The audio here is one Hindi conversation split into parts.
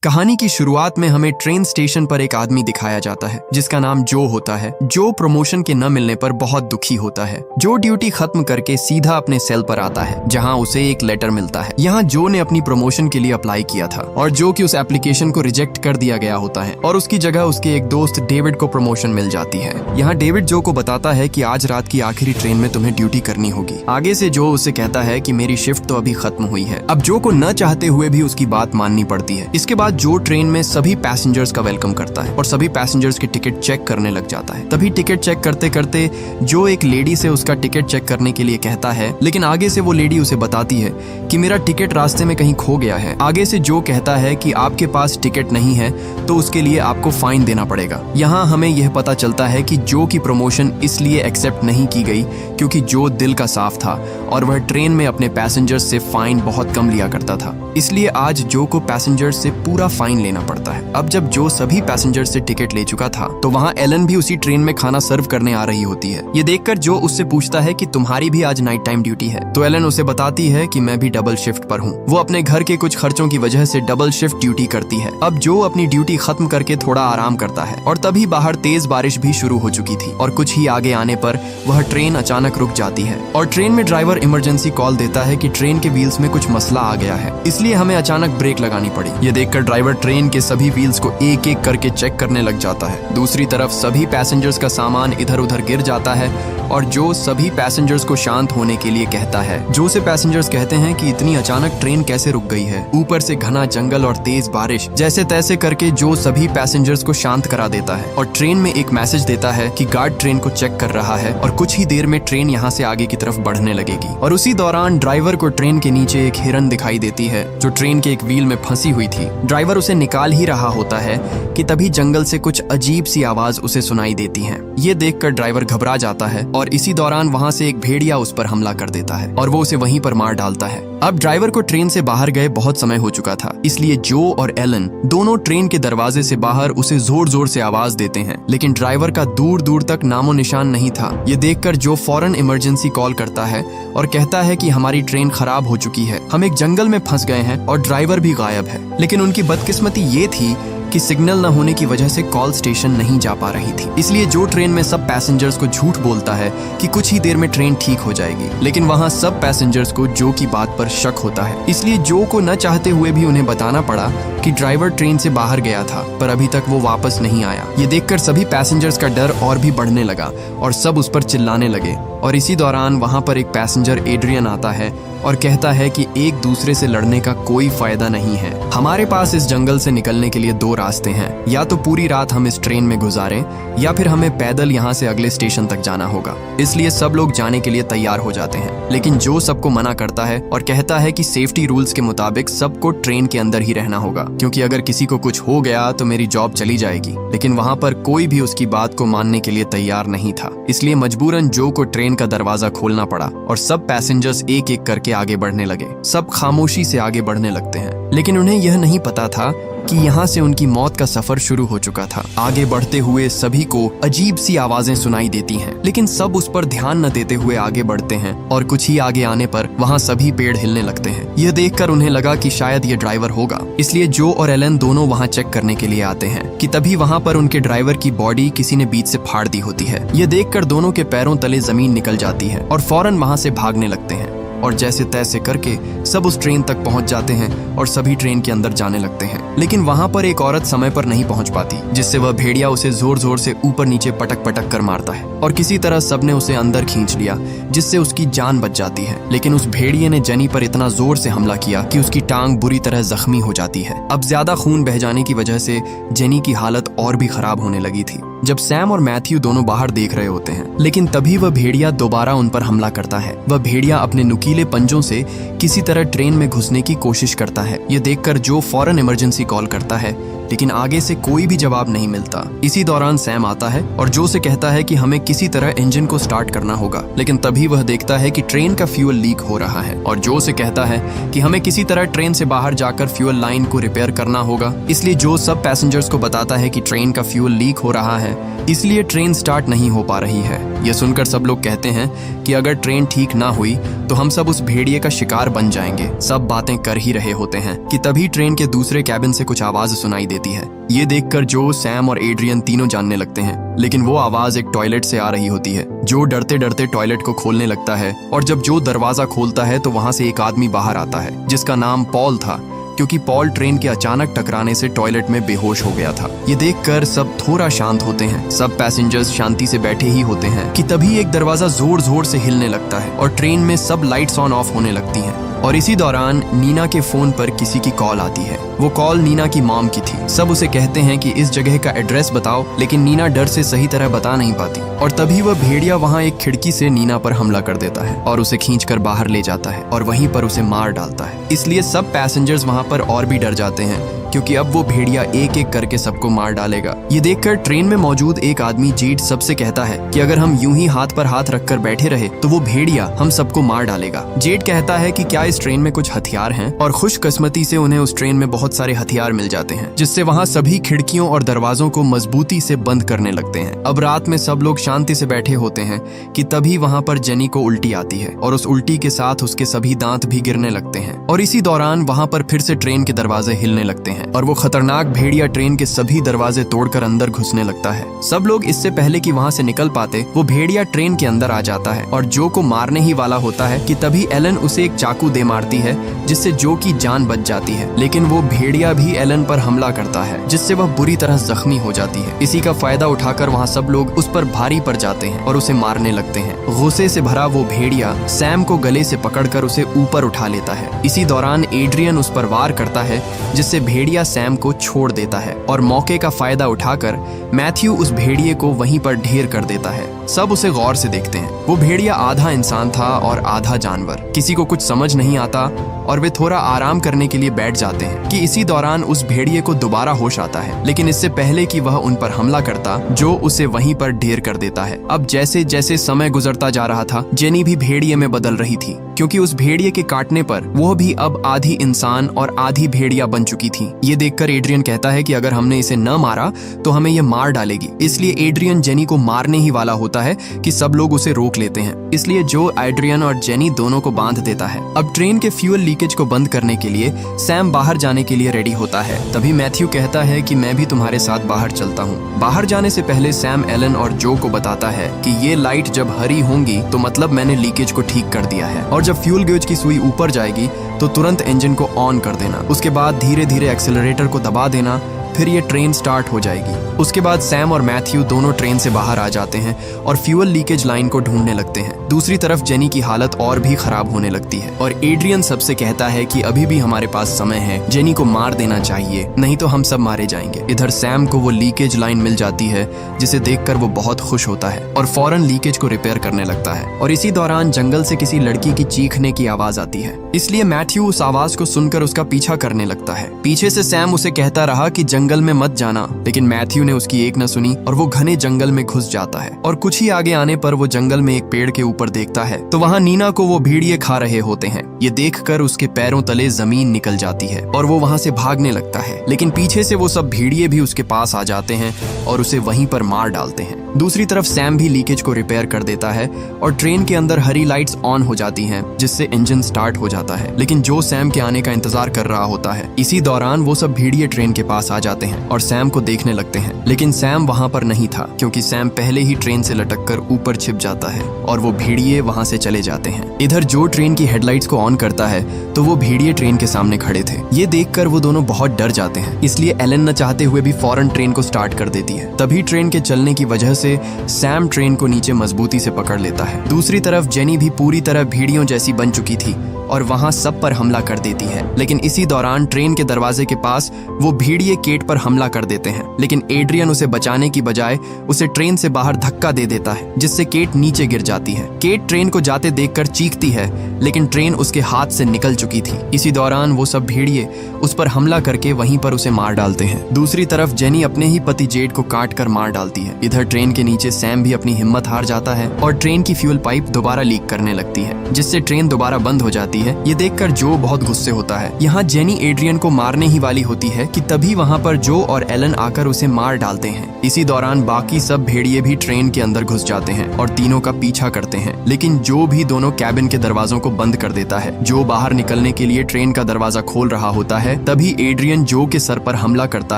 कहानी की शुरुआत में हमें ट्रेन स्टेशन पर एक आदमी दिखाया जाता है जिसका नाम जो होता है। जो प्रमोशन के न मिलने पर बहुत दुखी होता है। जो ड्यूटी खत्म करके सीधा अपने सेल पर आता है जहां उसे एक लेटर मिलता है। यहाँ जो ने अपनी प्रमोशन के लिए अप्लाई किया था और जो कि उस एप्लीकेशन को रिजेक्ट कर दिया गया होता है और उसकी जगह उसके एक दोस्त डेविड को प्रमोशन मिल जाती है। यहाँ डेविड जो को बताता है कि आज रात की आखिरी ट्रेन में तुम्हें ड्यूटी करनी होगी। आगे से जो उसे कहता है कि मेरी शिफ्ट तो अभी खत्म हुई है। अब जो को न चाहते हुए भी उसकी बात माननी पड़ती है। इसके बाद जो ट्रेन में सभी पैसेंजर्स का वेलकम करता है और सभी पैसेंजर्स की टिकट चेक करने लग जाता है। तभी टिकट चेक करते करते जो एक लेडी से उसका टिकट चेक करने के लिए कहता है, लेकिन आगे से वो लेडी उसे बताती है कि मेरा टिकट रास्ते में कहीं खो गया है। आगे से जो कहता है कि आपके पास टिकट नहीं है तो उसके लिए आपको फाइन देना पड़ेगा। यहाँ हमें यह पता चलता है कि जो की प्रमोशन इसलिए एक्सेप्ट नहीं की गई क्योंकि जो दिल का साफ था और वह ट्रेन में अपने पैसेंजर्स से फाइन बहुत कम लिया करता था। इसलिए आज जो को पैसेंजर्स से पूरा फाइन लेना पड़ता है। अब जब जो सभी पैसेंजर्स से टिकट ले चुका था तो वहाँ एलन भी उसी ट्रेन में खाना सर्व करने आ रही होती है। ये देखकर जो उससे पूछता है कि तुम्हारी भी आज नाइट टाइम ड्यूटी है तो एलन उसे बताती है कि मैं भी डबल शिफ्ट पर हूँ। वो अपने घर के कुछ खर्चों की वजह से डबल शिफ्ट ड्यूटी करती है। अब जो अपनी ड्यूटी खत्म करके थोड़ा आराम करता है और तभी बाहर तेज बारिश भी शुरू हो चुकी थी और कुछ ही आगे आने पर वह ट्रेन अचानक रुक जाती है और ट्रेन में ड्राइवर इमरजेंसी कॉल देता है कि ट्रेन के व्हील्स में कुछ मसला आ गया है, इसलिए हमें अचानक ब्रेक लगानी पड़ी। ये देखकर ड्राइवर ट्रेन के सभी व्हील्स को एक एक करके चेक करने लग जाता है। दूसरी तरफ सभी पैसेंजर्स का सामान इधर उधर गिर जाता है और जो सभी पैसेंजर्स को शांत होने के लिए कहता है। जो से पैसेंजर्स कहते हैं कि इतनी अचानक ट्रेन कैसे रुक गई है। ऊपर से घना जंगल और तेज बारिश। जैसे तैसे करके जो सभी पैसेंजर्स को शांत करा देता है और ट्रेन में एक मैसेज देता है कि गार्ड ट्रेन को चेक कर रहा है और कुछ ही देर में ट्रेन यहाँ से आगे की तरफ बढ़ने लगेगी। और उसी दौरान ड्राइवर को ट्रेन के नीचे एक हिरन दिखाई देती है जो ट्रेन के एक व्हील में फंसी हुई थी। ड्राइवर उसे निकाल ही रहा होता है कि तभी जंगल से कुछ अजीब सी आवाज उसे सुनाई देती है। ये देखकर ड्राइवर घबरा जाता है और इसी दौरान वहाँ से एक भेड़िया उस पर हमला कर देता है और वो उसे वहीं पर मार डालता है। अब ड्राइवर को ट्रेन से बाहर गए बहुत समय हो चुका था, इसलिए जो और एलन दोनों ट्रेन के दरवाजे से बाहर उसे जोर जोर से आवाज देते हैं, लेकिन ड्राइवर का दूर दूर तक नामो निशान नहीं था। ये देखकर जो फौरन इमरजेंसी कॉल करता है और कहता है कि हमारी ट्रेन खराब हो चुकी है, हम एक जंगल में फंस गए हैं और ड्राइवर भी गायब है। लेकिन उनकी बदकिस्मती ये थी कि सिग्नल न होने की वजह से कॉल स्टेशन नहीं जा पा रही थी। इसलिए जो ट्रेन में सब पैसेंजर्स को झूठ बोलता है कि कुछ ही देर में ट्रेन ठीक हो जाएगी, लेकिन वहाँ सब पैसेंजर्स को जो की बात पर शक होता है। इसलिए जो को न चाहते हुए भी उन्हें बताना पड़ा कि ड्राइवर ट्रेन से बाहर गया था पर अभी तक वो वापस नहीं आया। ये देखकर सभी पैसेंजर्स का डर और भी बढ़ने लगा और सब उस पर चिल्लाने लगे। और इसी दौरान वहाँ पर एक पैसेंजर एड्रियन आता है और कहता है कि एक दूसरे से लड़ने का कोई फायदा नहीं है। हमारे पास इस जंगल से निकलने के लिए दो रास्ते हैं, या तो पूरी रात हम इस ट्रेन में गुजारें या फिर हमें पैदल यहाँ से अगले स्टेशन तक जाना होगा। इसलिए सब लोग जाने के लिए तैयार हो जाते हैं, लेकिन जो सबको मना करता है और कहता है कि सेफ्टी रूल्स के मुताबिक सबको ट्रेन के अंदर ही रहना होगा, क्योंकि अगर किसी को कुछ हो गया तो मेरी जॉब चली जाएगी। लेकिन वहाँ पर कोई भी उसकी बात को मानने के लिए तैयार नहीं था, इसलिए मजबूरन जो को ट्रेन का दरवाजा खोलना पड़ा और सब पैसेंजर्स एक एक करके आगे बढ़ने लगे। सब खामोशी से आगे बढ़ने लगते हैं, लेकिन उन्हें यह नहीं पता था कि यहाँ से उनकी मौत का सफर शुरू हो चुका था। आगे बढ़ते हुए सभी को अजीब सी आवाजें सुनाई देती हैं, लेकिन सब उस पर ध्यान न देते हुए आगे बढ़ते हैं और कुछ ही आगे आने पर वहाँ सभी पेड़ हिलने लगते हैं। यह देखकर उन्हें लगा कि शायद ये ड्राइवर होगा, इसलिए जो और एलन दोनों वहाँ चेक करने के लिए आते हैं कि तभी वहाँ पर उनके ड्राइवर की बॉडी किसी ने बीच से फाड़ दी होती है। यह देखकर दोनों के पैरों तले जमीन निकल जाती है और फौरन वहाँ से भागने लगते हैं और जैसे तैसे करके सब उस ट्रेन तक पहुंच जाते हैं और सभी ट्रेन के अंदर जाने लगते हैं। लेकिन वहां पर एक औरत समय पर नहीं पहुंच पाती, जिससे वह भेड़िया उसे जोर जोर से ऊपर नीचे पटक पटक कर मारता है और किसी तरह सबने उसे अंदर खींच लिया, जिससे उसकी जान बच जाती है। लेकिन उस भेड़िए ने जेनी पर इतना जोर से हमला किया कि उसकी टांग बुरी तरह जख्मी हो जाती है। अब ज्यादा खून बह जाने की वजह से जेनी की हालत और भी खराब होने लगी थी। जब सैम और मैथ्यू दोनों बाहर देख रहे होते हैं, लेकिन तभी वह भेड़िया दोबारा उन पर हमला करता है। वह भेड़िया अपने नुकीले पंजों से किसी तरह ट्रेन में घुसने की कोशिश करता है। ये देखकर जो फौरन इमरजेंसी कॉल करता है, लेकिन आगे से कोई भी जवाब नहीं मिलता। इसी दौरान सैम आता है और जो से कहता है कि हमें किसी तरह इंजन को स्टार्ट करना होगा, लेकिन तभी वह देखता है कि ट्रेन का फ्यूल लीक हो रहा है और जो से कहता है कि हमें किसी तरह ट्रेन से बाहर जाकर फ्यूल लाइन को रिपेयर करना होगा। इसलिए जो सब पैसेंजर्स को बताता है कि ट्रेन का फ्यूल लीक हो रहा है, इसलिए ट्रेन स्टार्ट नहीं हो पा रही है। यह सुनकर सब लोग कहते हैं कि अगर ट्रेन ठीक ना हुई तो हम सब उस भेड़िए का शिकार बन जाएंगे। सब बातें कर ही रहे होते हैं कि तभी ट्रेन के दूसरे कैबिन से कुछ आवाज सुनाई देती है। ये देखकर जो, सैम और एड्रियन तीनों जानने लगते हैं, लेकिन वो आवाज एक टॉयलेट से आ रही होती है। जो डरते डरते टॉयलेट को खोलने लगता है और जब जो दरवाजा खोलता है तो वहां से एक आदमी बाहर आता है जिसका नाम पॉल था, क्योंकि पॉल ट्रेन के अचानक टकराने से टॉयलेट में बेहोश हो गया था। ये देखकर सब थोड़ा शांत होते हैं। सब पैसेंजर्स शांति से बैठे ही होते हैं कि तभी एक दरवाजा जोर जोर से हिलने लगता है और ट्रेन में सब लाइट्स ऑन ऑफ होने लगती हैं। और इसी दौरान नीना के फोन पर किसी की कॉल आती है। वो कॉल नीना की मॉम की थी। सब उसे कहते हैं कि इस जगह का एड्रेस बताओ, लेकिन नीना डर से सही तरह बता नहीं पाती। और तभी वह भेड़िया वहाँ एक खिड़की से नीना पर हमला कर देता है और उसे खींचकर बाहर ले जाता है और वहीं पर उसे मार डालता है। इसलिए सब पैसेंजर्स वहाँ पर और भी डर जाते हैं, क्योंकि अब वो भेड़िया एक एक करके सबको मार डालेगा। ये देखकर ट्रेन में मौजूद एक आदमी जेड सबसे कहता है कि अगर हम यूं ही हाथ पर हाथ रखकर बैठे रहे तो वो भेड़िया हम सबको मार डालेगा। जेड कहता है कि क्या इस ट्रेन में कुछ हथियार हैं, और खुशकिस्मती से उन्हें उस ट्रेन में बहुत सारे हथियार मिल जाते हैं, जिससे वहाँ सभी खिड़कियों और दरवाजों को मजबूती से बंद करने लगते हैं। अब रात में सब लोग शांति से बैठे होते हैं कि तभी वहाँ पर जेनी को उल्टी आती है और उस उल्टी के साथ उसके सभी दांत भी गिरने लगते हैं। और इसी दौरान वहाँ पर फिर से ट्रेन के दरवाजे हिलने लगते हैं और वो खतरनाक भेड़िया ट्रेन के सभी दरवाजे तोड़कर अंदर घुसने लगता है। सब लोग इससे पहले कि वहाँ से निकल पाते, वो भेड़िया ट्रेन के अंदर आ जाता है और जो को मारने ही वाला होता है कि तभी एलन उसे एक चाकू दे मारती है, जिससे जो की जान बच जाती है। लेकिन वो भेड़िया भी एलन पर हमला करता है, जिससे वह बुरी तरह जख्मी हो जाती है। इसी का फायदा उठाकर वहाँ सब लोग उस पर भारी पड़ जाते हैं और उसे मारने लगते हैं। गुस्से से भरा वो भेड़िया सैम को गले से पकड़कर उसे ऊपर उठा लेता है। इसी दौरान एड्रियन उस पर वार करता है, जिससे भेड़िया सैम को छोड़ देता है और मौके का फायदा उठाकर मैथ्यू उस भेड़िए को वहीं पर ढेर कर देता है। सब उसे गौर से देखते हैं। वो भेड़िया आधा इंसान था और आधा जानवर। किसी को कुछ समझ नहीं आता और वे थोड़ा आराम करने के लिए बैठ जाते हैं कि इसी दौरान उस भेड़िए को दोबारा होश आता है, लेकिन इससे पहले कि वह उन पर हमला करता, जो उसे वहीं पर ढेर कर देता है। अब जैसे जैसे समय गुजरता जा रहा था, जेनी भी भेड़िए में बदल रही थी, क्योंकि उस भेड़िए के काटने पर वो भी अब आधी इंसान और आधी भेड़िया बन चुकी थी। ये देखकर एड्रियन कहता है कि अगर हमने इसे न मारा तो हमें ये मार डालेगी। इसलिए एड्रियन जेनी को मारने ही वाला होता है कि सब लोग उसे रोक लेते हैं। इसलिए जो एड्रियन और जेनी दोनों को बांध देता है। अब ट्रेन के फ्यूल लीकेज को बंद करने के लिए सैम बाहर जाने के लिए रेडी होता है। तभी मैथ्यू कहता है कि मैं भी तुम्हारे साथ बाहर चलता हूँ। बाहर जाने से पहले सैम एलन और जो को बताता है कि ये लाइट जब हरी होंगी तो मतलब मैंने लीकेज को ठीक कर दिया है, और जब फ्यूल गेज की सुई ऊपर जाएगी तो तुरंत इंजन को ऑन कर देना। उसके बाद धीरे धीरे एक्सेलरेटर को दबा देना, फिर ये ट्रेन स्टार्ट हो जाएगी। उसके बाद सैम और मैथ्यू दोनों ट्रेन से बाहर आ जाते हैं और फ्यूल लीकेज लाइन को ढूंढने लगते हैं। दूसरी तरफ जेनी की हालत और भी खराब होने लगती है और एड्रियन सबसे कहता है कि अभी भी हमारे पास समय है, जेनी को मार देना चाहिए, नहीं तो हम सब मारे जाएंगे। इधर सैम को वो लीकेज लाइन मिल जाती है, जिसे देखकर वो बहुत खुश होता है और फौरन लीकेज को रिपेयर करने लगता है। और इसी दौरान जंगल से किसी लड़की की चीखने की आवाज आती है, इसलिए मैथ्यू उस आवाज को सुनकर उसका पीछा करने लगता है। पीछे से सैम उसे कहता रहा कि जंगल में मत जाना, लेकिन मैथ्यू ने उसकी एक न सुनी और वो घने जंगल में घुस जाता है। और कुछ ही आगे आने पर वो जंगल में एक पेड़ के ऊपर देखता है तो वहाँ नीना को वो भेड़िए खा रहे होते हैं। ये देखकर उसके पैरों तले जमीन निकल जाती है और वो वहाँ से भागने लगता है, लेकिन पीछे से वो सब भेड़िए भी उसके पास आ जाते हैं और उसे वहीं पर मार डालते हैं। दूसरी तरफ सैम भी लीकेज को रिपेयर कर देता है और ट्रेन के अंदर हरी लाइट्स ऑन हो जाती हैं, जिससे इंजन स्टार्ट हो जाता है। लेकिन जो सैम के आने का इंतजार कर रहा होता है। इसी दौरान वो सब भेड़िए ट्रेन के पास आ जाते हैं और सैम को देखने लगते हैं, लेकिन सैम वहाँ पर नहीं था, क्योंकि सैम पहले ही ट्रेन से लटककर ऊपर छिप जाता है और वो भेड़िए वहाँ से चले जाते हैं। इधर जो ट्रेन की हेडलाइट्स को ऑन करता है तो वो भेड़िए ट्रेन के सामने खड़े थे। ये देखकर वो दोनों बहुत डर जाते हैं, इसलिए एलन न चाहते हुए भी फौरन ट्रेन को स्टार्ट कर देती है। तभी ट्रेन के चलने की वजह से सैम ट्रेन को नीचे मजबूती से पकड़ लेता है। दूसरी तरफ जेनी भी पूरी तरह भेड़ियों जैसी बन चुकी थी और वहां सब पर हमला कर देती है। लेकिन इसी दौरान ट्रेन के दरवाजे के पास वो भेड़िए केट पर हमला कर देते हैं, लेकिन एड्रियन उसे बचाने की बजाय उसे ट्रेन से बाहर धक्का दे देता है, जिससे केट नीचे गिर जाती है। केट ट्रेन को जाते देखकर चीखती है, लेकिन ट्रेन उसके हाथ से निकल चुकी थी। इसी दौरान वो सब भेड़िए उस पर हमला करके वहीं पर उसे मार डालते हैं। दूसरी तरफ जेनी अपने ही पति जेड को काट कर मार डालती है। इधर ट्रेन के नीचे सैम भी अपनी हिम्मत हार जाता है और ट्रेन की फ्यूल पाइप दोबारा लीक करने लगती है, जिससे ट्रेन दोबारा बंद हो जाती है। ये देखकर जो बहुत गुस्से होता है। यहाँ जेनी एड्रियन को मारने ही वाली होती है कि तभी वहाँ पर पर जो और एलन आकर उसे मार डालते हैं। इसी दौरान बाकी सब भेड़िए भी ट्रेन के अंदर घुस जाते हैं और तीनों का पीछा करते हैं, लेकिन जो भी दोनों कैबिन के दरवाजों को बंद कर देता है। जो बाहर निकलने के लिए ट्रेन का दरवाजा खोल रहा होता है, तभी एड्रियन जो के सर पर हमला करता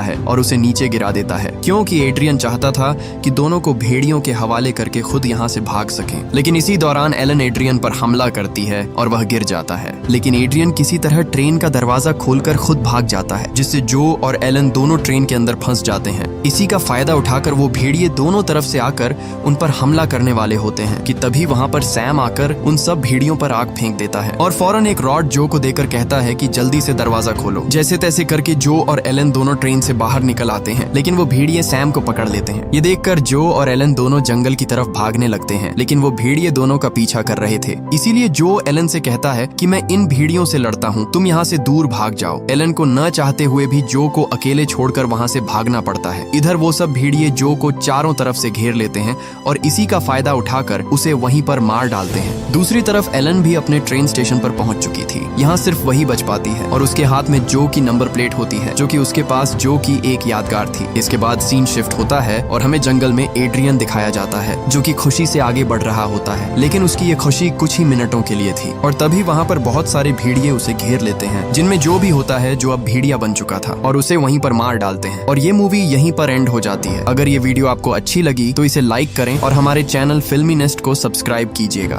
है और उसे नीचे गिरा देता है, क्योंकि एड्रियन चाहता था कि दोनों को भेड़ियों के हवाले करके खुद यहाँ से भाग सकें। लेकिन इसी दौरान एलन एड्रियन पर हमला करती है और वह गिर जाता है। लेकिन एड्रियन किसी तरह ट्रेन का दरवाजा खोलकर खुद भाग जाता है, जिससे जो और एलन दोनों ट्रेन के अंदर फंस जाते हैं। इसी का फायदा उठाकर वो भेड़िए दोनों तरफ से आकर उन पर हमला करने वाले होते हैं कि तभी वहाँ पर सैम आकर उन सब भेड़ियों पर आग फेंक देता है और फौरन एक रॉड जो को देकर कहता है कि जल्दी से दरवाजा खोलो। जैसे तैसे करके जो और एलन दोनों ट्रेन से बाहर निकल आते हैं, लेकिन वो भेड़िए सैम को पकड़ लेते हैं। ये देखकर जो और एलन दोनों जंगल की तरफ भागने लगते हैं, लेकिन वो भेड़िए दोनों का पीछा कर रहे थे। इसीलिए जो एलन से कहता है कि मैं इन भेड़ियों से लड़ता हूँ, तुम यहाँ से दूर भाग जाओ। एलन को न चाहते हुए भी जो को अकेले छोड़कर वहाँ से भागना पड़ता है। इधर वो सब भेड़िए जो को चारों तरफ से घेर लेते हैं और इसी का फायदा उठाकर उसे वहीं पर मार डालते हैं। दूसरी तरफ एलन भी अपने ट्रेन स्टेशन पर पहुंच चुकी थी। यहाँ सिर्फ वही बच पाती है और उसके हाथ में जो की नंबर प्लेट होती है, जो कि उसके पास जो की एक यादगार थी। इसके बाद सीन शिफ्ट होता है और हमें जंगल में एड्रियन दिखाया जाता है, जो कि खुशी से आगे बढ़ रहा होता है। लेकिन उसकी ये खुशी कुछ ही मिनटों के लिए थी और तभी वहाँ पर बहुत सारे भेड़िए उसे घेर लेते हैं, जिनमें जो भी होता है जो अब भेड़िया बन चुका था, और उसे वहीं पर मार डालते हैं। और ये मूवी यहीं पर एंड हो जाती है। अगर ये वीडियो आपको अच्छी लगी तो इसे लाइक करें और हमारे चैनल फिल्मी नेस्ट को सब्सक्राइब कीजिएगा।